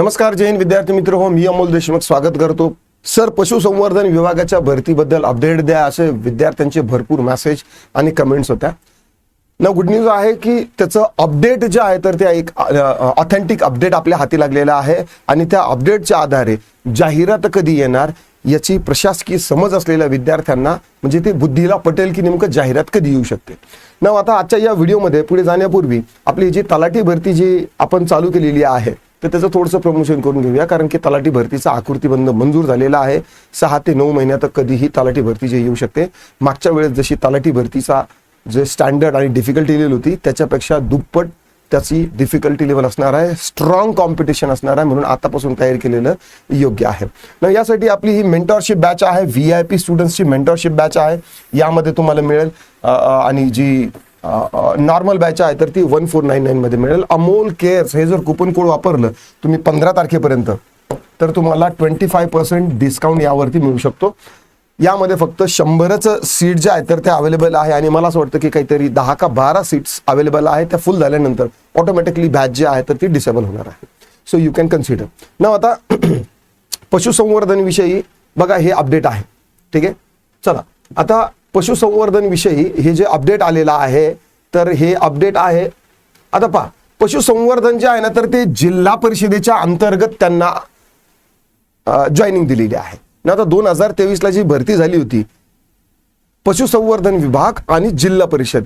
नमस्कार जय हिंद विद्यार्थी मित्र हो, मी अमोल देशमुख स्वागत करतो. सर, पशुसंवर्धन विभागाच्या भरतीबद्दल अपडेट द्या असे विद्यार्थ्यांचे भरपूर मेसेज आणि कमेंट्स होत्या. ना गुड न्यूज आहे की त्याचं अपडेट जे आहे तर ते एक ऑथेंटिक अपडेट आपल्या हाती लागलेला आहे आणि त्या अपडेटच्या आधारे जाहिरात कधी येणार याची प्रशासकीय समज असलेल्या विद्यार्थ्यांना म्हणजे ते बुद्धीला पटेल की नेमकं जाहिरात कधी येऊ शकते. ना आता आजच्या या व्हिडिओमध्ये पुढे जाण्यापूर्वी आपली जी तलाठी भरती जी आपण चालू केलेली आहे तर त्याचं थोडंसं प्रमोशन करून घेऊया, कारण की तलाठी भरतीचा आकृतीबंध मंजूर झालेला आहे. 6 ते 9 महिन्यात कधीही तलाठी भरती जे येऊ शकते. मागच्या वेळेस जशी तलाठी भरतीचा जे स्टँडर्ड आणि डिफिकल्टी लेवल होती त्याच्यापेक्षा दुप्पट त्याची डिफिकल्टी लेवल असणार आहे. स्ट्रॉंग कॉम्पिटिशन असणार आहे, म्हणून आतापासून तयार केलेलं योग्य आहे. ना यासाठी आपली ही मेंटॉरशिप बॅच आहे, VIP स्टुडंट्सची मेंटॉरशिप बॅच आहे. यामध्ये तुम्हाला मिळेल आणि जी नॉर्मल बॅच आहे तर ती 1499 मध्ये मिळेल. अमोल केअर्स हे जर कुपन कोड वापरलं तुम्ही 15 तारखेपर्यंत तर तुम्हाला 25% डिस्काउंट यावरती मिळू शकतो. यामध्ये फक्त 100च सीट जे आहेत तर त्या अवेलेबल आहे आणि मला असं वाटतं की काहीतरी 10 का 12 सीट्स अवेलेबल आहे. त्या फुल झाल्यानंतर ऑटोमॅटिकली बॅच जे आहे तर ती डिसेबल होणार आहे. So you can consider. ना आता पशुसंवर्धन विषयी बघा हे अपडेट आहे. ठीक आहे, चला आता पशुसंवर्धन विषयी हे जे अपडेट आलेलं आहे तर हे अपडेट आहे. आता पहा, पशुसंवर्धन जे आहे ना तर ते जिल्हा परिषदेच्या अंतर्गत त्यांना जॉईनिंग दिलेली आहे. ना आता 2023 ला जी भरती झाली होती पशुसंवर्धन विभाग आणि जिल्हा परिषद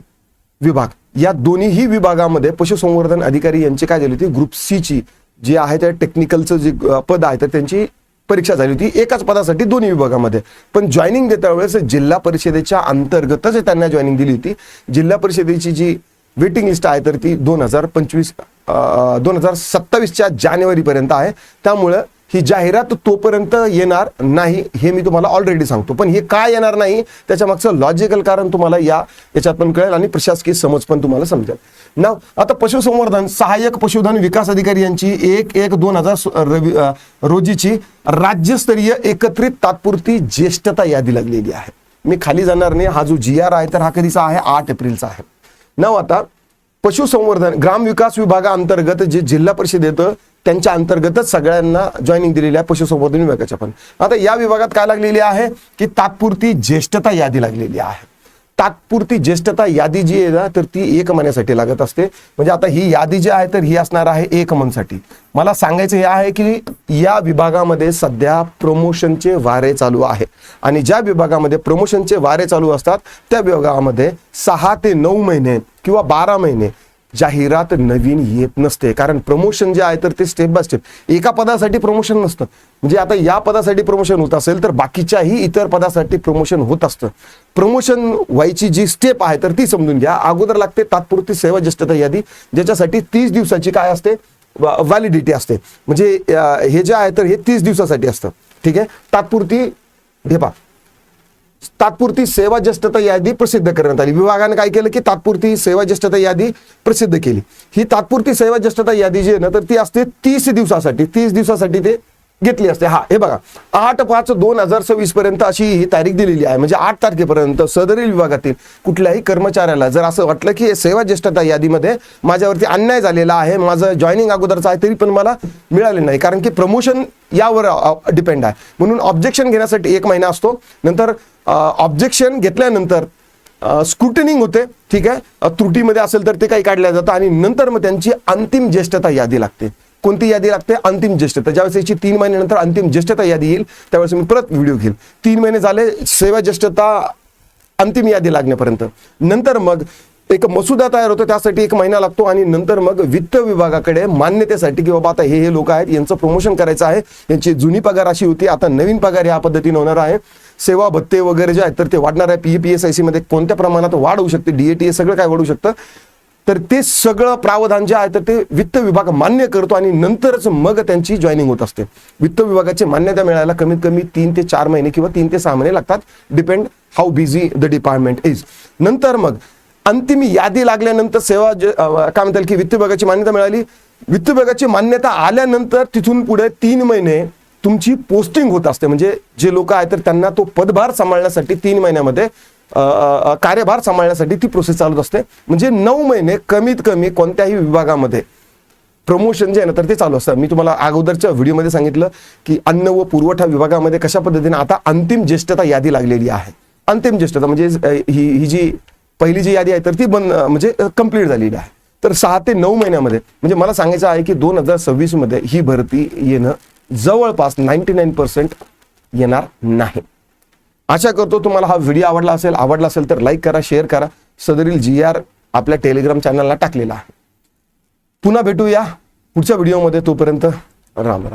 विभाग या दोन्ही विभागामध्ये पशुसंवर्धन अधिकारी यांची काय झाली होती, ग्रुप सी ची जी आहे त्या टेक्निकलचं जे पद आहे तर त्यांची परीक्षा झाली होती एकाच पदासाठी दोन्ही विभागामध्ये. पण जॉईनिंग देता वेळेस जिल्हा परिषदेच्या अंतर्गतच त्यांना जॉईनिंग दिली होती. जिल्हा परिषदेची जी वेटिंग लिस्ट आहे तर ती 2027च्या जानेवारीपर्यंत आहे. त्यामुळं ही जाहिरात तोपर्यंत येणार नाही हे मी तुम्हाला ऑलरेडी सांगतो. पण हे काय येणार नाही त्याच्या मागचं लॉजिकल कारण तुम्हाला याच्यात पण कळेल आणि प्रशासकीय समज पण तुम्हाला समजेल. ना आता पशुसंवर्धन सहाय्यक पशुधन विकास अधिकारी यांची 1/1/2000 रोजीची राज्यस्तरीय एकत्रित तात्पुरती ज्येष्ठता यादी लागलेली आहे. मी खाली जाणार नाही. हा जो GR आहे तर हा कधीचा आहे, 8 एप्रिलचा आहे. ना आता पशुसंवर्धन ग्रामविकास विभागाअंतर्गत जे जिल्हा परिषद येतं त्यांच्या अंतर्गतच सगळ्यांना जॉईनिंग दिलेली आहे पशुसंवर्धन विभागाच्या. पण आता या विभागात काय लागलेली आहे की तात्पुरती ज्येष्ठता यादी लागलेली आहे. तात्पुरती ज्येष्ठता यादी जी आहे ना तर ती 1 महिन्यासाठी लागत असते. म्हणजे आता ही यादी जी आहे तर ही असणार आहे 1 मंथसाठी. मला सांगायचं हे आहे की या विभागामध्ये सध्या प्रमोशनचे वारे चालू आहे आणि ज्या विभागामध्ये प्रमोशनचे वारे चालू असतात त्या विभागामध्ये 6 ते 9 महिने किंवा 12 महिने जाहिरात नवीन येत नसते. कारण प्रमोशन जे आहे तर ते स्टेप बाय स्टेप एका पदासाठी प्रमोशन नसतं. म्हणजे आता या पदासाठी प्रमोशन होत असेल तर बाकीच्याही इतर पदासाठी प्रमोशन होत असतं. प्रमोशन व्हायची जी स्टेप आहे तर ती समजून घ्या. अगोदर लागते तात्पुरती सेवा ज्येष्ठता यादी ज्याच्यासाठी 30 दिवसाची काय असते, व्हॅलिडिटी असते. म्हणजे हे जे आहे तर हे 30 दिवसासाठी असतं. ठीक आहे, तात्पुरती तात्पुरती सेवा ज्येष्ठता यादी प्रसिद्ध करण्यात आली. विभागाने काय केलं की तात्पुरती सेवा ज्येष्ठता यादी प्रसिद्ध केली. ही तात्पुरती सेवा ज्येष्ठता यादी जी आहे ना तर ती असते 30 दिवसासाठी. 30 दिवसासाठी ते घेतली असते. हा हे बघा 8/5/2026 पर्यंत अशी ही तारीख दिलेली आहे. म्हणजे 8 तारखेपर्यंत सदरील विभागातील कुठल्याही कर्मचाऱ्याला जर असं वाटलं की सेवा ज्येष्ठता यादीमध्ये माझ्यावरती अन्याय झालेला आहे, माझं जॉईनिंग अगोदरचं आहे तरी पण मला मिळाले नाही, कारण की प्रमोशन यावर डिपेंड आहे, म्हणून ऑब्जेक्शन घेण्यासाठी 1 महिना असतो. नंतर ऑब्जेक्शन घेतल्यानंतर स्क्रुटनिंग होते. ठीक आहे, त्रुटीमध्ये असेल तर ते काही काढल्या जातं आणि नंतर मग त्यांची अंतिम ज्येष्ठता यादी लागते. कोणती यादी लागते, अंतिम ज्येष्ठता. ज्यावेळेस याची 3 महिन्यानंतर अंतिम ज्येष्ठता यादी येईल त्यावेळेस मी परत व्हिडिओ घेईल. 3 महिने झाले सेवा ज्येष्ठता अंतिम यादी लागण्यापर्यंत. नंतर मग एक मसुदा तयार होतो, त्यासाठी 1 महिना लागतो आणि नंतर मग वित्त विभागाकडे मान्यतेसाठी की बाबा आता हे लोक आहेत यांचं प्रमोशन करायचं आहे, यांची जुनी पगार अशी होती आता नवीन पगार या पद्धतीने होणार आहे, सेवा भत्ते वगैरे जे आहेत तर ते वाढणार आहे, PFPSIC मध्ये कोणत्या प्रमाणात वाढ होऊ शकते, DATA सगळं काय वाढू शकतं तर ते सगळं प्रावधान जे आहे तर ते वित्त विभाग मान्य करतो आणि नंतरच मग त्यांची जॉईनिंग होत असते. वित्त विभागाची मान्यता मिळायला कमीत कमी 3 ते 4 महिने किंवा 3 ते 6 महिने लागतात, depend how busy the department is. नंतर मग अंतिम यादी लागल्यानंतर सेवा काय म्हणतात की वित्त विभागाची मान्यता मिळाली, वित्त विभागाची मान्यता आल्यानंतर तिथून पुढे 3 महिने तुमची पोस्टिंग होत असते. म्हणजे जे लोक आहेत तर त्यांना तो पदभार सांभाळण्यासाठी 3 महिन्यामध्ये कार्यभार सांभाळण्यासाठी ती प्रोसेस चालू असते. म्हणजे 9 महिने कमीत कमी कोणत्याही विभागामध्ये प्रमोशन जे आहे ना तर ते चालू असतं. मी तुम्हाला अगोदरच्या व्हिडिओमध्ये सांगितलं की अन्न व पुरवठा विभागामध्ये कशा पद्धतीने आता अंतिम ज्येष्ठता यादी लागलेली आहे. अंतिम ज्येष्ठता म्हणजे ही जी पहिली जी यादी आहे तर ती म्हणजे कंप्लीट झालेली आहे. तर 6 ते 9 महिन्यामध्ये म्हणजे मला सांगायचं आहे की 2026 मध्ये ही भरती येणं जवळपास 99% येणार नाही. आशा करतो तुम्हाला हा व्हिडिओ आवडला असेल तर लाईक करा, शेअर करा. सदरील GR आपल्या टेलिग्राम चॅनलला टाकलेला आहे. पुन्हा भेटूया पुढच्या व्हिडिओमध्ये. तोपर्यंत राम राम.